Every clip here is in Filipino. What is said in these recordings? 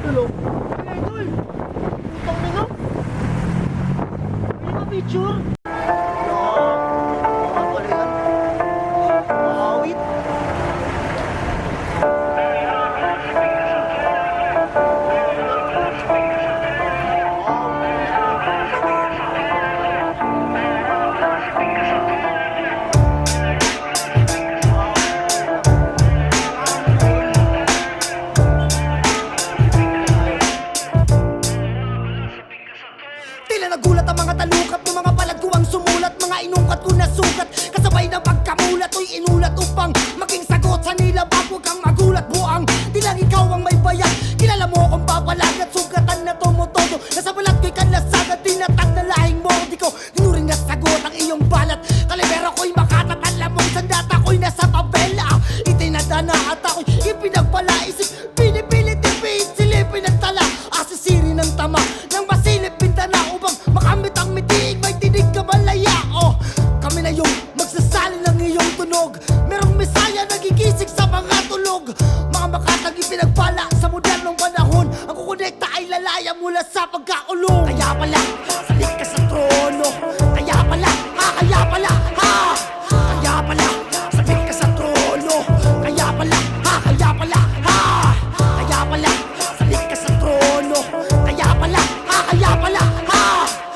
Tulog. Ay, idol! Putang ina! May picture? Baka pala yan. Awit. Tila nagulat ang mga talukap ng mga palad ko ang sumulat. Mga inungkat ko na sukat, kasabay ng pagkamulat. Uy, inulat upang maging sagot sa nilabag. Huwag kang magulat, buang, di lang ikaw ang may bayag. Kilala mo akong papalag at sugatan na tumutodo. Nasa balat ko'y kanlasagan, tinatag na lahing mo. Di ko tinuring na sagot ang iyong balat. Kalibera ko'y makatat, alam mong sandata ko'y nasa tabela. Itinadana at ako'y ipinagpala. Isip, pinipilit, ipihit, silipin at tala. Asisiri ng tama, nang masilip bintana. Upang makamit ang mitiig, may tinig ka malaya. Oh, kami na yung magsasali ng iyong tunog. Merong misaya nagigising sa mga tulog. Mga makatag ipinagpala sa modernong panahon. Ang kukonekta ay lalaya mula sa pagkaulong. Kaya pala, salik ka sa trono. Kaya pala, kaya pala, kaya pala, salik ka sa trono. Kaya pala, kaya pala, kaya pala, salik ka sa trono. Kaya pala, kaya pala,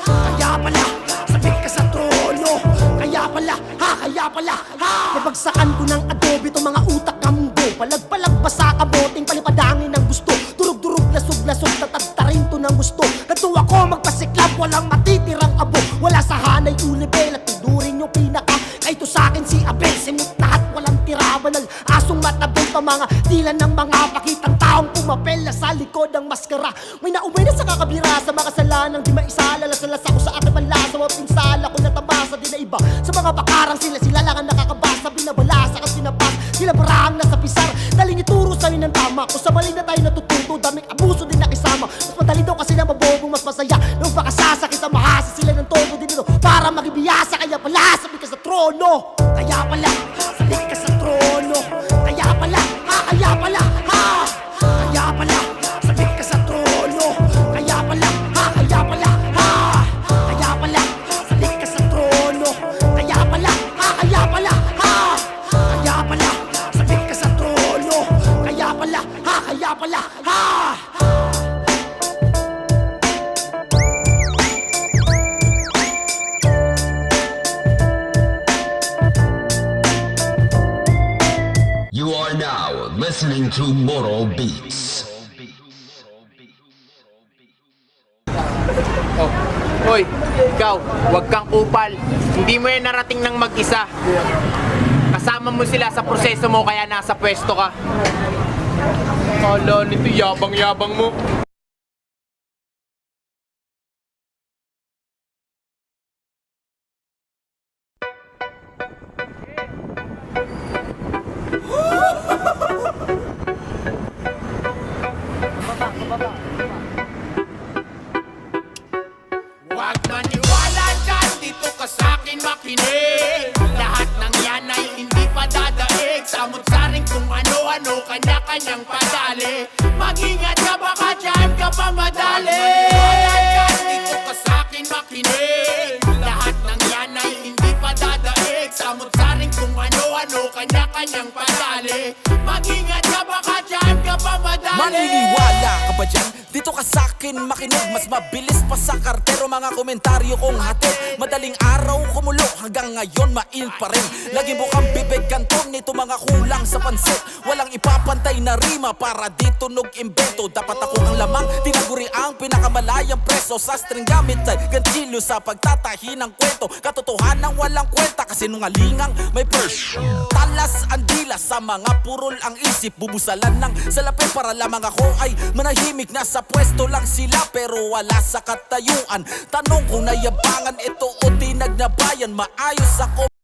kaya pala, salik ka sa trono. Kaya pala, kaya pala, nabagsakan ko ng adobe itong mga utak kambo. Palag-palag pa sa kaboting palipadangin ng gusto. Durug-durug, lasog-lasog, tatagtarin to ng gusto. Natuwa ko magpasiklab, walang matitirang abo. Wala sa hanay ulibel at tudurin yung pinaka. Kahit to sa'kin si Abel, simut lahat, walang tira. Banal, asong matabel pa mga dilan ng mga pakitang taong pumapel na sa likod ng maskara. May naumay na sa kakabira sa mga kasalanang di maisala. Lasalas ako sa aking panlasa, mapinsala ko natabasa. Di na iba sa mga bakarang sila lang ang nakakabasa. Binabalasa at sinapas, sila parang nasa pisar. Daling ituro sa'yo ng tama, kung sa mali na tayo natututo. Daming abuso din nakisama, mas madali daw kasi na mabobong mas masaya. Nung pakasasakit ang mahasa sila ng todo din ito para magibiyasa. Kaya pala, sabi ka sa trono. Kaya pala, sabi ka sa trono. Kaya pala, kaya pala, kaya pala, sabi ka sa trono. Kaya pala, kaya pala, kaya pala, sabi ka sa trono. Kaya pala, kaya pala, kaya pala, sabi ka sa trono. Kaya pala, kaya pala, You are now listening to Moro Beats. Oh, hoy, ikaw, wag kang upal. Hindi mo yan narating ng mag-isa. Kasama mo sila sa proseso mo kaya nasa pwesto ka. Kala nito, yabang-yabang mo. Huwag maniwala dyan, dito ka sa'kin makinig. Lahat ng yan ay hindi pa dadaig. Samot-saring kung ano-ano, kanya-kanyang padali. Mag-ingat ka baka dyan ka pa madali. Maniwala dyan, dito ka sa'kin makinig. Lahat ng yan ay hindi pa dadaig. Samot-saring kung ano-ano, kanya-kanyang padali. Mag-ingat ka baka dyan ka pa madali. Maniniwala ka ba dyan? Dito ka sa'kin makinig. Mas mabilis pa sa kartero mga komentaryo kong hatid. Madaling araw kumulo hanggang ngayon mainit pa rin. Lagi mo kang bibig kanton nito mga kulang sa pansit. Walang ipapantay na rima para di tunog imbento. Dapat ako ang lamang, tinaguri ang pinakamalayang preso. Sa string gamit ay ganchilyo sa pagtatahi ng kwento. Katotohanan walang kwenta kasi nungalingang may purse. Talas ang dila sa mga purol ang isip. Bubusalan ng salapi para lamang ako ay manahimik. Nasa pwesto lang sila pero wala sa katayuan. Tanong kung nayabangan ito o tinag na bayan. Maayos ako